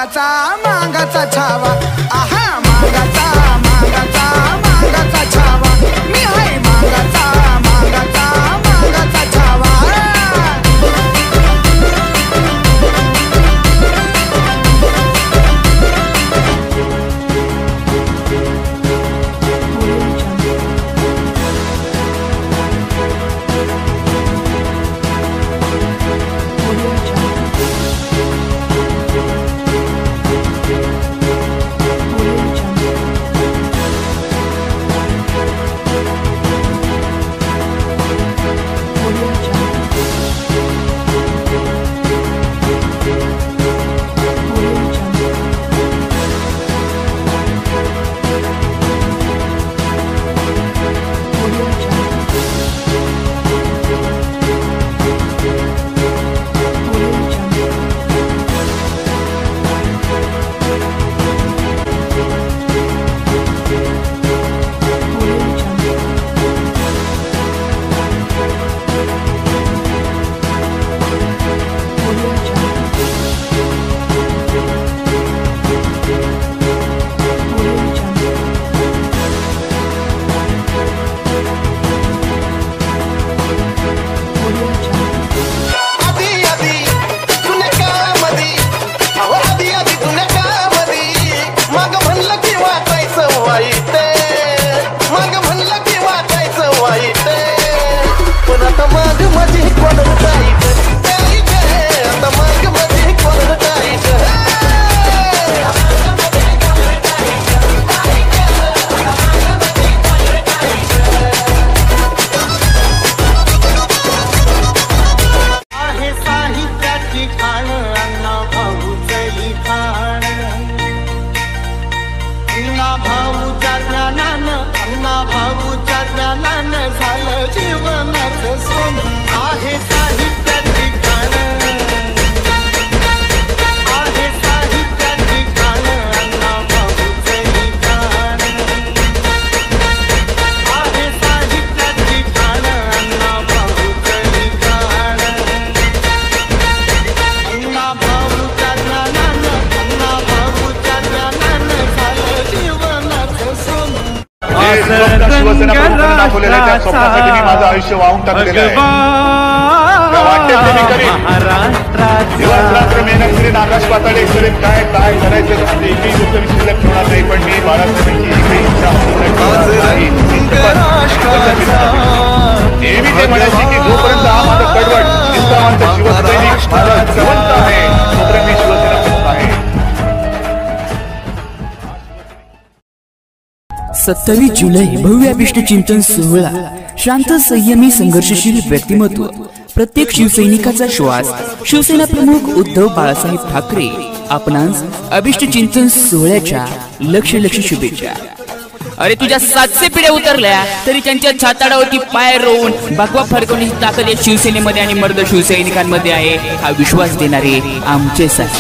मागाचा मागाचा छावा आहा मागाचा मागाचा मागाचा छावा मी आहे मागाचा मागाचा मागाचा छावा दाखवलेल्या त्या स्वप्नासाठी मी माझं आयुष्य वाहून टाकलेलं आहे. दिवस रात्र मेहनत करीन, आकाश पाताळे करीन, काय काय करायचं माझे एकही गोष्ट मी शिल्लक ठेवणार नाही. पण मी बाळासाहेबांची एकही इच्छा नेहमी ते म्हणायचे की जोपर्यंत हा माझा कडवट निष्ठावंत शिवसैनिक माझा जिवंत आहे तोपर्यंत मी शिवसेना पक्ष आहे. 27 जुलै भव्य अभिष्ट चिंतन सोहळा. शांत संयमी संघर्षशील व्यक्तिमत्व, प्रत्येक शिवसैनिकाचा श्वास, शिवसेना प्रमुख उद्धव बाळासाहेब ठाकरे आपणास अभिष्ट चिंतन सोहळ्याच्या लक्ष शुभेच्छा. अरे तुझ्या 700 पिढ्या उतरल्या तरी त्यांच्या छाताडावरती पाय रोवून भगवा फडकवण्याची ताकद या शिवसेनेमध्ये आणि मर्द शिवसैनिकांमध्ये आहे हा विश्वास देणारे आमचे साथी.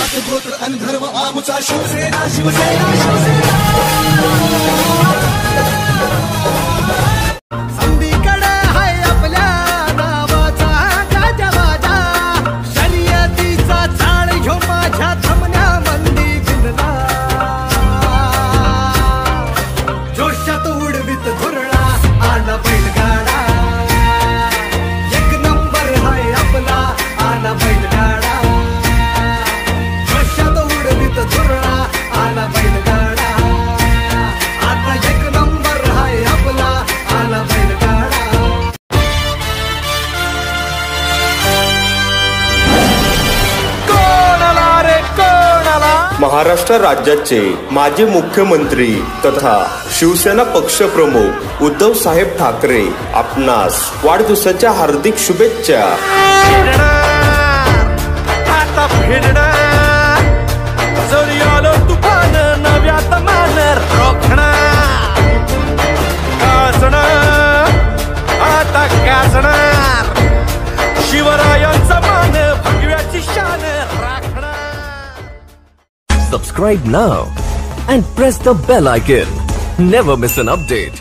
महाराष्ट्र राज्याचे माजी मुख्यमंत्री तथा शिवसेना पक्ष प्रमुख उद्धव साहेब ठाकरे आपणास वाढदिवसाच्या हार्दिक शुभेच्छा. शिवरायांचा मान भगव्याची शान राखणार. Subscribe now and press the bell icon. Never miss an update.